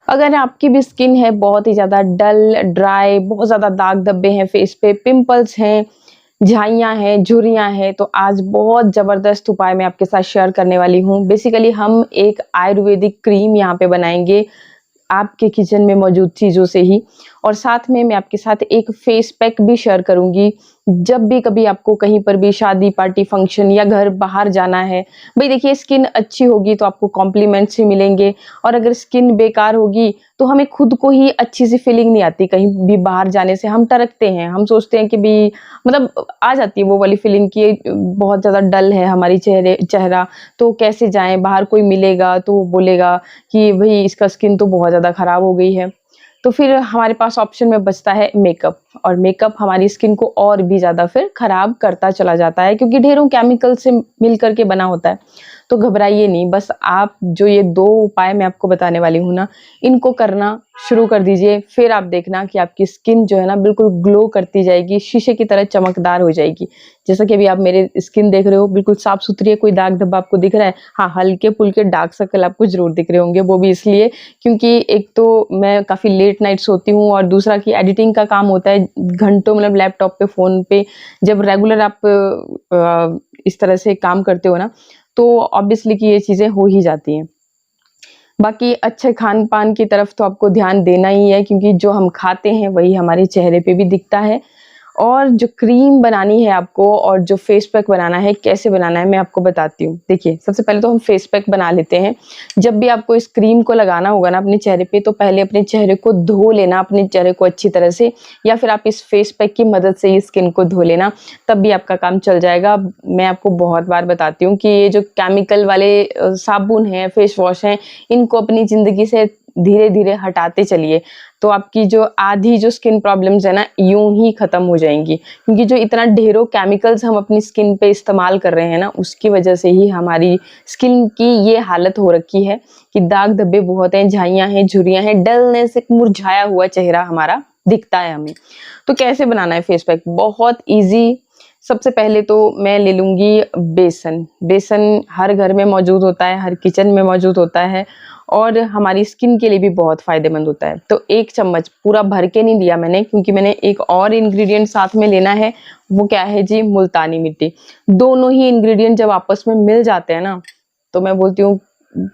अगर आपकी भी स्किन है बहुत ही ज़्यादा डल, ड्राई, बहुत ज़्यादा दाग धब्बे हैं फेस पे, पिंपल्स हैं, झाइयाँ हैं, झुर्रियाँ हैं, तो आज बहुत ज़बरदस्त उपाय मैं आपके साथ शेयर करने वाली हूँ। बेसिकली हम एक आयुर्वेदिक क्रीम यहाँ पे बनाएँगे आपके किचन में मौजूद चीज़ों से ही, और साथ में मैं आपके साथ एक फेस पैक भी शेयर करूँगी। जब भी कभी आपको कहीं पर भी शादी, पार्टी, फंक्शन या घर बाहर जाना है, भई देखिए स्किन अच्छी होगी तो आपको कॉम्प्लीमेंट्स ही मिलेंगे, और अगर स्किन बेकार होगी तो हमें खुद को ही अच्छी सी फीलिंग नहीं आती। कहीं भी बाहर जाने से हम टरकते हैं, हम सोचते हैं कि भी मतलब आ जाती है वो वाली फीलिंग कि बहुत ज़्यादा डल है हमारी चेहरा, तो कैसे जाएँ, बाहर कोई मिलेगा तो वो बोलेगा कि भई इसका स्किन तो बहुत ज़्यादा खराब हो गई है। तो फिर हमारे पास ऑप्शन में बचता है मेकअप, और मेकअप हमारी स्किन को और भी ज़्यादा फिर खराब करता चला जाता है, क्योंकि ढेरों केमिकल से मिल कर के बना होता है। तो घबराइए नहीं, बस आप जो ये 2 उपाय मैं आपको बताने वाली हूँ ना, इनको करना शुरू कर दीजिए। फिर आप देखना कि आपकी स्किन जो है ना बिल्कुल ग्लो करती जाएगी, शीशे की तरह चमकदार हो जाएगी। जैसा कि अभी आप मेरे स्किन देख रहे हो, बिल्कुल साफ-सुथरी है, कोई दाग-धब्बा आपको दिख रहा है? हाँ, हल्के-फुल्के डार्क सर्कल आपको ज़रूर दिख रहे होंगे, वो भी इसलिए क्योंकि एक तो मैं काफ़ी लेट नाइट सोती हूँ, और दूसरा कि एडिटिंग का काम होता है घंटों, मतलब लैपटॉप पे, फ़ोन पे। जब रेगुलर आप इस तरह से काम करते हो ना, तो ऑब्वियसली कि ये चीज़ें हो ही जाती हैं। बाकी अच्छे खान-पान की तरफ तो आपको ध्यान देना ही है, क्योंकि जो हम खाते हैं वही हमारे चेहरे पे भी दिखता है। और जो क्रीम बनानी है आपको, और जो फेस पैक बनाना है, कैसे बनाना है मैं आपको बताती हूँ। देखिए, सबसे पहले तो हम फेस पैक बना लेते हैं। जब भी आपको इस क्रीम को लगाना होगा ना अपने चेहरे पे, तो पहले अपने चेहरे को धो लेना, अपने चेहरे को अच्छी तरह से, या फिर आप इस फेस पैक की मदद से ही स्किन को धो लेना, तब भी आपका काम चल जाएगा। मैं आपको बहुत बार बताती हूँ कि ये जो केमिकल वाले साबुन हैं, फेस वॉश हैं, इनको अपनी ज़िंदगी से धीरे-धीरे हटाते चलिए, तो आपकी जो आधी जो स्किन प्रॉब्लम्स है ना, यूं ही खत्म हो जाएंगी। क्योंकि जो इतना ढेरों केमिकल्स हम अपनी स्किन पे इस्तेमाल कर रहे हैं ना, उसकी वजह से ही हमारी स्किन की ये हालत हो रखी है कि दाग धब्बे बहुत हैं, झाइयाँ हैं, झुर्रियाँ हैं, डलनेस, एक मुरझाया हुआ चेहरा हमारा दिखता है हमें। तो कैसे बनाना है फेस पैक? बहुत ईजी। सबसे पहले तो मैं ले लूंगी बेसन। बेसन हर घर में मौजूद होता है, हर किचन में मौजूद होता है, और हमारी स्किन के लिए भी बहुत फ़ायदेमंद होता है। तो 1 चम्मच पूरा भर के नहीं लिया मैंने, क्योंकि मैंने एक और इंग्रीडिएंट साथ में लेना है। वो क्या है जी? मुल्तानी मिट्टी। दोनों ही इंग्रीडिएंट जब आपस में मिल जाते हैं ना, तो मैं बोलती हूँ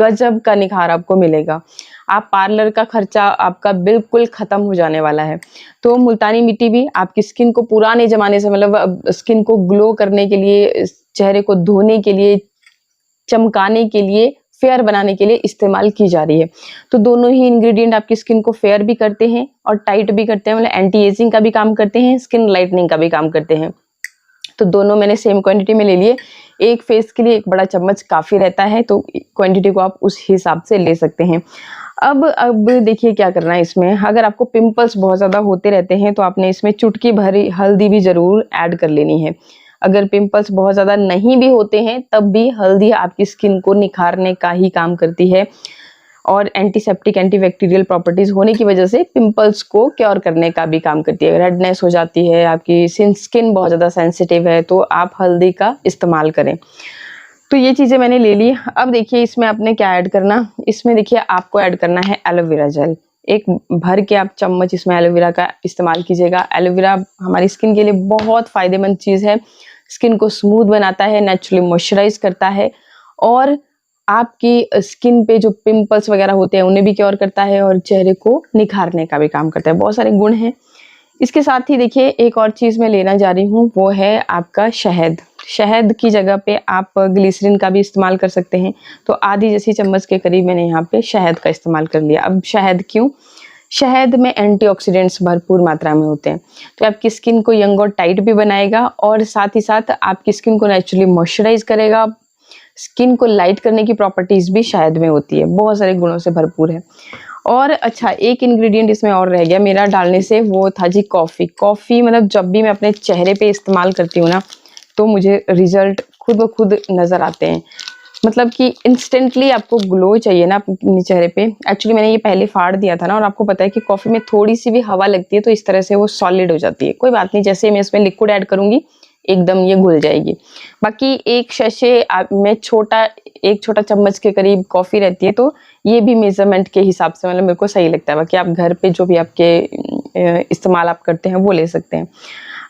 गज़ब का निखार आपको मिलेगा। आप पार्लर का खर्चा आपका बिल्कुल ख़त्म हो जाने वाला है। तो मुल्तानी मिट्टी भी आपकी स्किन को पुराने ज़माने से, मतलब स्किन को ग्लो करने के लिए, इस चेहरे को धोने के लिए, चमकाने के लिए, फेयर बनाने के लिए इस्तेमाल की जा रही है। तो दोनों ही इंग्रीडिएंट आपकी स्किन को फेयर भी करते हैं और टाइट भी करते हैं, मतलब एंटी एजिंग का भी काम करते हैं, स्किन लाइटनिंग का भी काम करते हैं। तो दोनों मैंने सेम क्वांटिटी में ले लिए। एक फेस के लिए 1 बड़ा चम्मच काफ़ी रहता है, तो क्वांटिटी को आप उस हिसाब से ले सकते हैं। अब देखिए क्या करना है इसमें। अगर आपको पिंपल्स बहुत ज़्यादा होते रहते हैं, तो आपने इसमें चुटकी भर हल्दी भी ज़रूर ऐड कर लेनी है। अगर पिंपल्स बहुत ज़्यादा नहीं भी होते हैं, तब भी हल्दी आपकी स्किन को निखारने का ही काम करती है, और एंटीसेप्टिक, एंटीबैक्टीरियल प्रॉपर्टीज़ होने की वजह से पिंपल्स को क्योर करने का भी काम करती है। रेडनेस हो जाती है, आपकी स्किन बहुत ज़्यादा सेंसिटिव है, तो आप हल्दी का इस्तेमाल करें। तो ये चीज़ें मैंने ले ली। अब देखिए इसमें आपने क्या ऐड करना, इसमें देखिए आपको ऐड करना है एलोवेरा जेल। एक भर के आप चम्मच इसमें एलोवेरा का इस्तेमाल कीजिएगा। एलोवेरा हमारी स्किन के लिए बहुत फ़ायदेमंद चीज़ है। स्किन को स्मूथ बनाता है, नेचुरली मॉइस्चराइज़ करता है, और आपकी स्किन पे जो पिंपल्स वगैरह होते हैं उन्हें भी क्योर करता है, और चेहरे को निखारने का भी काम करता है। बहुत सारे गुण हैं। इसके साथ ही देखिए एक और चीज़ मैं लेना जा रही हूँ, वो है आपका शहद। शहद की जगह पे आप ग्लिसरीन का भी इस्तेमाल कर सकते हैं। तो आधी जैसी चम्मच के करीब मैंने यहाँ पे शहद का इस्तेमाल कर लिया। अब शहद क्यों? शहद में एंटीऑक्सीडेंट्स भरपूर मात्रा में होते हैं, तो आपकी स्किन को यंग और टाइट भी बनाएगा, और साथ ही साथ आपकी स्किन को नेचुरली मॉइस्चराइज करेगा। स्किन को लाइट करने की प्रॉपर्टीज़ भी शहद में होती है, बहुत सारे गुणों से भरपूर है। और अच्छा, एक इंग्रेडिएंट इसमें और रह गया मेरा डालने से, वो था जी कॉफ़ी। कॉफ़ी मतलब जब भी मैं अपने चेहरे पे इस्तेमाल करती हूँ ना, तो मुझे रिज़ल्ट खुद ब खुद नज़र आते हैं। मतलब कि इंस्टेंटली आपको ग्लो चाहिए ना अपने चेहरे पे। एक्चुअली मैंने ये पहले फाड़ दिया था ना, और आपको पता है कि कॉफ़ी में थोड़ी-सी भी हवा लगती है तो इस तरह से वो सॉलिड हो जाती है। कोई बात नहीं, जैसे मैं इसमें लिक्विड ऐड करूँगी, एकदम ये घुल जाएगी। बाकी एक सैशे में एक छोटा चम्मच के करीब कॉफ़ी रहती है, तो ये भी मेज़रमेंट के हिसाब से मतलब मेरे को सही लगता है। बाकी आप घर पे जो भी आपके इस्तेमाल आप करते हैं वो ले सकते हैं।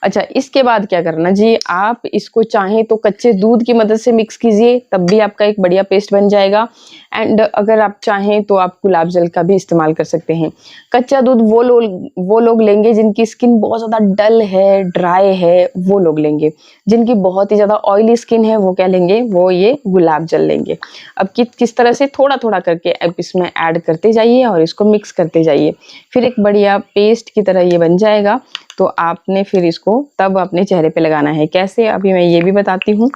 अच्छा, इसके बाद क्या करना जी, आप इसको चाहें तो कच्चे दूध की मदद से मिक्स कीजिए, तब भी आपका एक बढ़िया पेस्ट बन जाएगा। एंड अगर आप चाहें तो आप गुलाब जल का भी इस्तेमाल कर सकते हैं। कच्चा दूध वो लोग लेंगे जिनकी स्किन बहुत ज़्यादा डल है, ड्राई है, वो लोग लेंगे। जिनकी बहुत ही ज़्यादा ऑयली स्किन है वो क्या लेंगे, वो ये गुलाब जल लेंगे। अब किस तरह से थोड़ा-थोड़ा करके आप इसमें ऐड करते जाइए और इसको मिक्स करते जाइए। फिर एक बढ़िया पेस्ट की तरह ये बन जाएगा। तो आपने फिर इसको तब अपने चेहरे पे लगाना है। कैसे, अभी मैं ये भी बताती हूँ।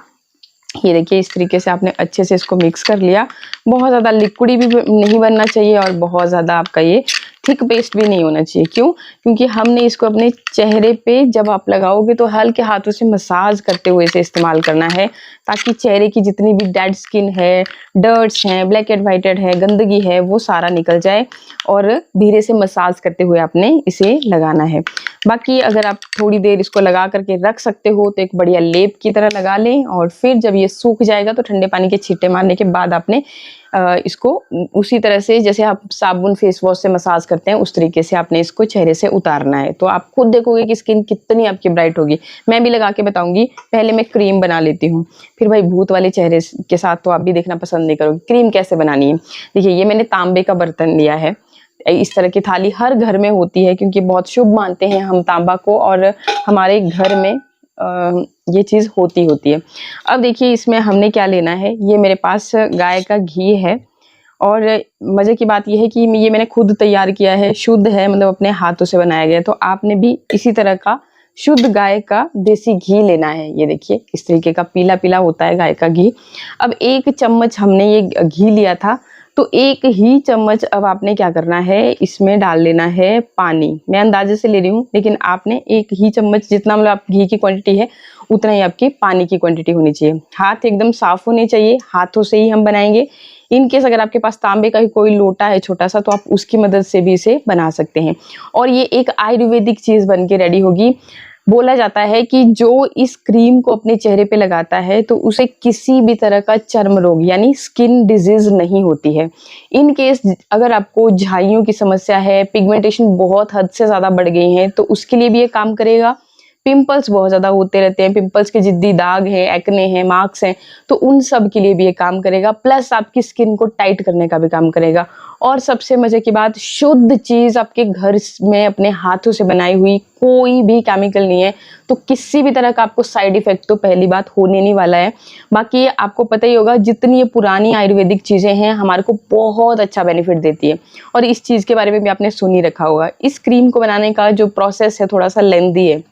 ये देखिए, इस तरीके से आपने अच्छे से इसको मिक्स कर लिया। बहुत ज़्यादा लिक्विडी भी नहीं बनना चाहिए और बहुत ज़्यादा आपका ये थिक पेस्ट भी नहीं होना चाहिए। क्यों? क्योंकि हमने इसको अपने चेहरे पे जब आप लगाओगे तो हल्के हाथों से मसाज करते हुए इसे इस्तेमाल करना है, ताकि चेहरे की जितनी भी डेड स्किन है, डर्ट्स हैं, ब्लैक एंड व्हाइटेड है, गंदगी है, वो सारा निकल जाए। और धीरे से मसाज करते हुए आपने इसे लगाना है। बाकी अगर आप थोड़ी देर इसको लगा करके रख सकते हो तो एक बढ़िया लेप की तरह लगा लें, और फिर जब ये सूख जाएगा तो ठंडे पानी के छींटे मारने के बाद आपने इसको उसी तरह से जैसे आप साबुन फेस वॉश से मसाज करते हैं उस तरीके से आपने इसको चेहरे से उतारना है। तो आप खुद देखोगे कि स्किन कितनी आपकी ब्राइट होगी। मैं भी लगा के बताऊंगी। पहले मैं क्रीम बना लेती हूँ, फिर भाई भूत वाले चेहरे के साथ तो आप भी देखना पसंद नहीं करोगे। क्रीम कैसे बनानी है, देखिए ये मैंने तांबे का बर्तन लिया है। इस तरह की थाली हर घर में होती है क्योंकि बहुत शुभ मानते हैं हम तांबा को, और हमारे घर में ये चीज़ होती है। अब देखिए इसमें हमने क्या लेना है, ये मेरे पास गाय का घी है, और मज़े की बात यह है कि ये मैंने खुद तैयार किया है, शुद्ध है, मतलब अपने हाथों से बनाया गया है। तो आपने भी इसी तरह का शुद्ध गाय का देसी घी लेना है। ये देखिए इस तरीके का पीला पीला होता है गाय का घी। अब 1 चम्मच हमने ये घी लिया था, तो 1 ही चम्मच अब आपने क्या करना है, इसमें डाल लेना है पानी। मैं अंदाजे से ले रही हूँ, लेकिन आपने 1 ही चम्मच जितना मतलब आप घी की क्वांटिटी है उतना ही आपकी पानी की क्वांटिटी होनी चाहिए। हाथ एकदम साफ होने चाहिए, हाथों से ही हम बनाएंगे। इन केस अगर आपके पास तांबे का कोई लोटा है छोटा सा, तो आप उसकी मदद से भी इसे बना सकते हैं। और ये एक आयुर्वेदिक चीज़ बन के रेडी होगी। बोला जाता है कि जो इस क्रीम को अपने चेहरे पे लगाता है तो उसे किसी भी तरह का चर्म रोग यानी स्किन डिजीज नहीं होती है। इन केस अगर आपको झाइयों की समस्या है, पिगमेंटेशन बहुत हद से ज़्यादा बढ़ गई है, तो उसके लिए भी ये काम करेगा। पिंपल्स बहुत ज़्यादा होते रहते हैं, पिंपल्स के जिद्दी दाग हैं, एक्ने हैं, मार्क्स हैं, तो उन सब के लिए भी ये काम करेगा। प्लस आपकी स्किन को टाइट करने का भी काम करेगा। और सबसे मजे की बात, शुद्ध चीज़ आपके घर में अपने हाथों से बनाई हुई, कोई भी केमिकल नहीं है, तो किसी भी तरह का आपको साइड इफेक्ट तो पहली बात होने नहीं वाला है। बाकी आपको पता ही होगा जितनी ये पुरानी आयुर्वेदिक चीज़ें हैं हमारे को बहुत अच्छा बेनिफिट देती है, और इस चीज़ के बारे में भी आपने सुन ही रखा होगा। इस क्रीम को बनाने का जो प्रोसेस है थोड़ा सा लेंदी है,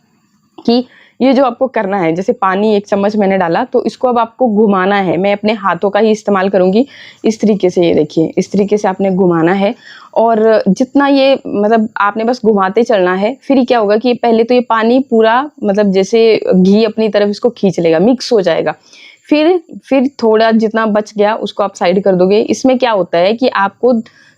कि ये जो आपको करना है, जैसे पानी 1 चम्मच मैंने डाला, तो इसको अब आपको घुमाना है। मैं अपने हाथों का ही इस्तेमाल करूंगी। इस तरीके से, ये देखिए इस तरीके से आपने घुमाना है, और जितना ये मतलब आपने बस घुमाते चलना है। फिर क्या होगा कि पहले तो ये पानी पूरा मतलब जैसे घी अपनी तरफ इसको खींच लेगा, मिक्स हो जाएगा। फिर थोड़ा जितना बच गया उसको आप साइड कर दोगे। इसमें क्या होता है कि आपको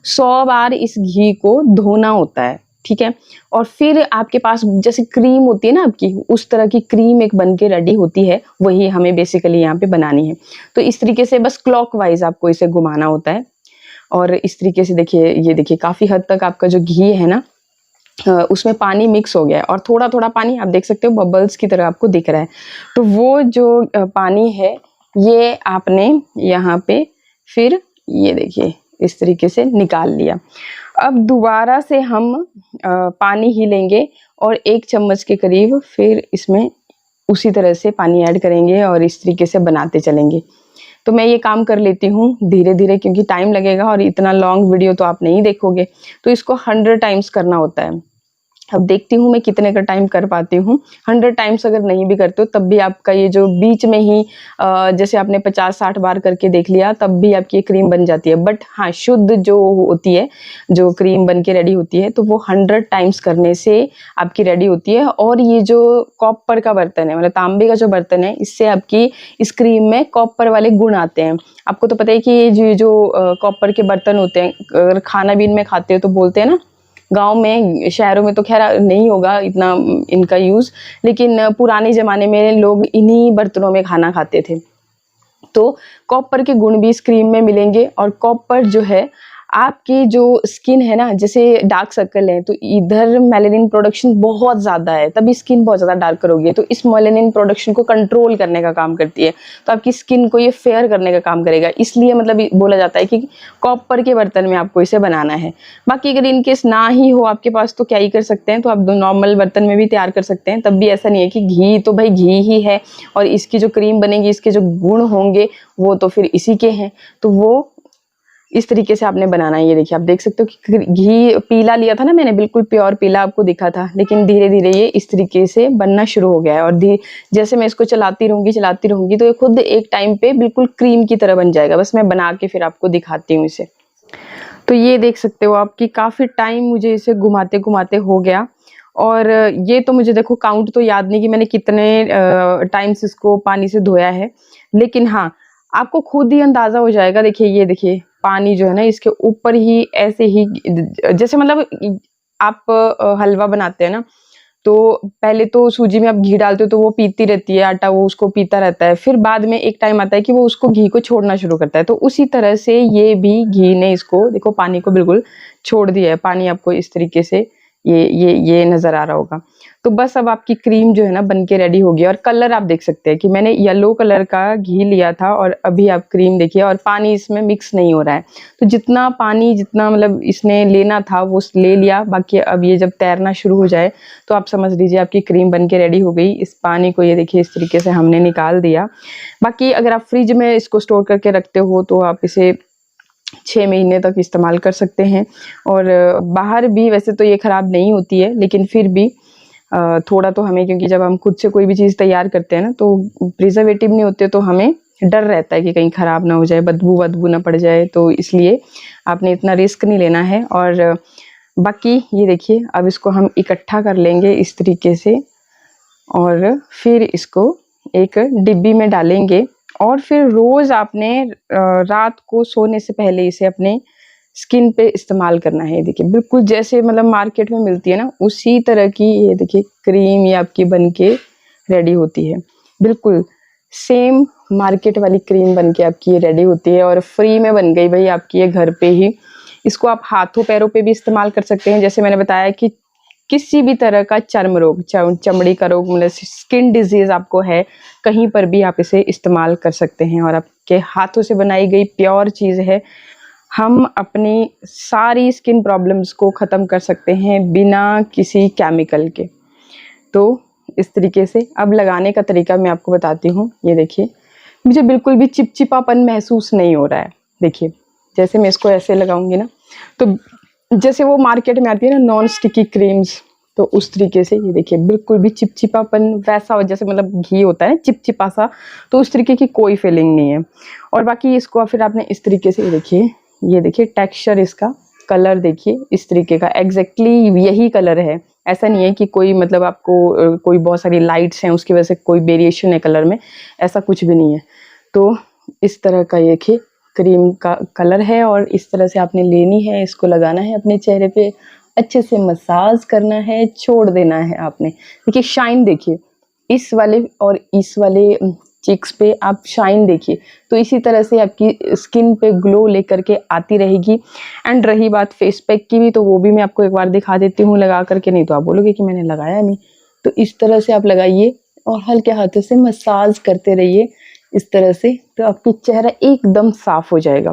100 बार इस घी को धोना होता है, ठीक है। और फिर आपके पास जैसे क्रीम होती है ना आपकी, उस तरह की क्रीम एक बन के रेडी होती है, वही हमें बेसिकली यहाँ पे बनानी है। तो इस तरीके से बस क्लॉकवाइज आपको इसे घुमाना होता है। और इस तरीके से देखिए, ये देखिए काफ़ी हद तक आपका जो घी है ना उसमें पानी मिक्स हो गया है, और थोड़ा थोड़ा पानी आप देख सकते हो बबल्स की तरह आपको दिख रहा है। तो वो जो पानी है ये आपने यहाँ पे फिर ये देखिए इस तरीके से निकाल लिया। अब दोबारा से हम पानी ही लेंगे और 1 चम्मच के करीब फिर इसमें उसी तरह से पानी ऐड करेंगे और इस तरीके से बनाते चलेंगे। तो मैं ये काम कर लेती हूँ धीरे धीरे, क्योंकि टाइम लगेगा और इतना लॉन्ग वीडियो तो आप नहीं देखोगे, तो इसको 100 टाइम्स करना होता है। अब देखती हूँ मैं कितने का टाइम कर पाती हूँ। 100 टाइम्स अगर नहीं भी करते हो तब भी आपका ये जो बीच में ही जैसे आपने 50-60 बार करके देख लिया तब भी आपकी क्रीम बन जाती है। बट हाँ, शुद्ध जो होती है, जो क्रीम बन के रेडी होती है, तो वो 100 टाइम्स करने से आपकी रेडी होती है। और ये जो कॉपर का बर्तन है, मतलब तांबे का जो बर्तन है, इससे आपकी इस क्रीम में कॉपर वाले गुण आते हैं। आपको तो पता है कि ये जो कॉपर के बर्तन होते हैं, अगर खाना भी इनमें खाते हो तो बोलते हैं ना गाँव में, शहरों में तो खैर नहीं होगा इतना इनका यूज़, लेकिन पुराने ज़माने में लोग इन्हीं बर्तनों में खाना खाते थे। तो कॉपर के गुण भी इस क्रीम में मिलेंगे, और कॉपर जो है आपकी जो स्किन है ना, जैसे डार्क सर्कल है तो इधर मेलानिन प्रोडक्शन बहुत ज़्यादा है, तभी स्किन बहुत ज़्यादा डार्कर होगी, तो इस मेलानिन प्रोडक्शन को कंट्रोल करने का काम करती है, तो आपकी स्किन को ये फेयर करने का काम करेगा। इसलिए मतलब बोला जाता है कि कॉपर के बर्तन में आपको इसे बनाना है। बाकी अगर इनकेस ना ही हो आपके पास तो क्या ही कर सकते हैं, तो आप नॉर्मल बर्तन में भी तैयार कर सकते हैं, तब भी ऐसा नहीं है कि घी तो भाई घी ही है और इसकी जो क्रीम बनेगी, इसके जो गुण होंगे वो तो फिर इसी के हैं, तो वो इस तरीके से आपने बनाना है। ये देखिए, आप देख सकते हो कि घी पीला लिया था ना मैंने, बिल्कुल प्योर पीला आपको दिखा था, लेकिन धीरे धीरे ये इस तरीके से बनना शुरू हो गया है, और जैसे मैं इसको चलाती रहूंगी तो ये खुद एक टाइम पे बिल्कुल क्रीम की तरह बन जाएगा। बस मैं बना के फिर आपको दिखाती हूँ इसे। तो ये देख सकते हो आपकी काफ़ी टाइम मुझे इसे घुमाते घुमाते हो गया, और ये तो मुझे देखो काउंट तो याद नहीं कि मैंने कितने टाइम्स इसको पानी से धोया है, लेकिन हाँ, आपको खुद ही अंदाज़ा हो जाएगा। देखिए, ये देखिए पानी जो है ना इसके ऊपर ही ऐसे ही, जैसे मतलब आप हलवा बनाते हैं ना, तो पहले तो सूजी में आप घी डालते हो तो वो पीती रहती है आटा, वो उसको पीता रहता है, फिर बाद में एक टाइम आता है कि वो उसको घी को छोड़ना शुरू करता है, तो उसी तरह से ये भी घी ने इसको, देखो पानी को बिल्कुल छोड़ दिया है। पानी आपको इस तरीके से ये नज़र आ रहा होगा। तो बस अब आपकी क्रीम जो है ना बन के रेडी हो गई, और कलर आप देख सकते हैं कि मैंने येलो कलर का घी लिया था, और अभी आप क्रीम देखिए, और पानी इसमें मिक्स नहीं हो रहा है। तो जितना पानी, जितना मतलब इसने लेना था वो ले लिया, बाकी अब ये जब तैरना शुरू हो जाए तो आप समझ लीजिए आपकी क्रीम बन के रेडी हो गई। इस पानी को ये देखिए इस तरीके से हमने निकाल दिया। बाकी अगर आप फ्रिज में इसको स्टोर करके रखते हो तो आप इसे 6 महीने तक इस्तेमाल कर सकते हैं, और बाहर भी वैसे तो ये ख़राब नहीं होती है, लेकिन फिर भी थोड़ा तो हमें, क्योंकि जब हम खुद से कोई भी चीज़ तैयार करते हैं ना तो प्रिजर्वेटिव नहीं होते, तो हमें डर रहता है कि कहीं ख़राब ना हो जाए, बदबू ना पड़ जाए, तो इसलिए आपने इतना रिस्क नहीं लेना है। और बाकी ये देखिए, अब इसको हम इकट्ठा कर लेंगे इस तरीके से, और फिर इसको एक डिब्बी में डालेंगे, और फिर रोज़ आपने रात को सोने से पहले इसे अपने स्किन पे इस्तेमाल करना है। ये देखिए बिल्कुल जैसे मतलब मार्केट में मिलती है ना, उसी तरह की ये देखिए क्रीम ये आपकी बन के रेडी होती है। बिल्कुल सेम मार्केट वाली क्रीम बन के आपकी ये रेडी होती है, और फ्री में बन गई भाई आपकी ये घर पे ही। इसको आप हाथों पैरों पे भी इस्तेमाल कर सकते हैं, जैसे मैंने बताया कि किसी भी तरह का चर्म रोग, चमड़ी का रोग, मतलब स्किन डिजीज आपको है, कहीं पर भी आप इसे इस्तेमाल कर सकते हैं, और आपके हाथों से बनाई गई प्योर चीज़ है। हम अपनी सारी स्किन प्रॉब्लम्स को ख़त्म कर सकते हैं बिना किसी केमिकल के। तो इस तरीके से अब लगाने का तरीका मैं आपको बताती हूँ। ये देखिए, मुझे बिल्कुल भी चिपचिपापन महसूस नहीं हो रहा है। देखिए, जैसे मैं इसको ऐसे लगाऊंगी ना, तो जैसे वो मार्केट में आती है ना नॉन स्टिकी क्रीम्स, तो उस तरीके से ये देखिए बिल्कुल भी चिपचिपापन वैसा, जैसे मतलब घी होता है चिपचिपा सा, तो उस तरीके की कोई फीलिंग नहीं है। और बाकी इसको फिर आपने इस तरीके से ये देखिए टेक्सचर, इसका कलर देखिए इस तरीके का, एग्जैक्टली यही कलर है। ऐसा नहीं है कि कोई मतलब आपको कोई बहुत सारी लाइट्स हैं उसकी वजह से कोई वेरिएशन है कलर में, ऐसा कुछ भी नहीं है। तो इस तरह का ये देखिए क्रीम का कलर है, और इस तरह से आपने लेनी है, इसको लगाना है अपने चेहरे पे, अच्छे से मसाज करना है, छोड़ देना है आपने। देखिए शाइन देखिए, इस वाले और इस वाले चिक्स पे आप शाइन देखिए, तो इसी तरह से आपकी स्किन पे ग्लो लेकर के आती रहेगी। एंड रही बात फेस पैक की भी, तो वो भी मैं आपको एक बार दिखा देती हूँ लगा करके, नहीं तो आप बोलोगे कि मैंने लगाया नहीं। तो इस तरह से आप लगाइए और हल्के हाथों से मसाज करते रहिए इस तरह से, तो आपका चेहरा एकदम साफ हो जाएगा।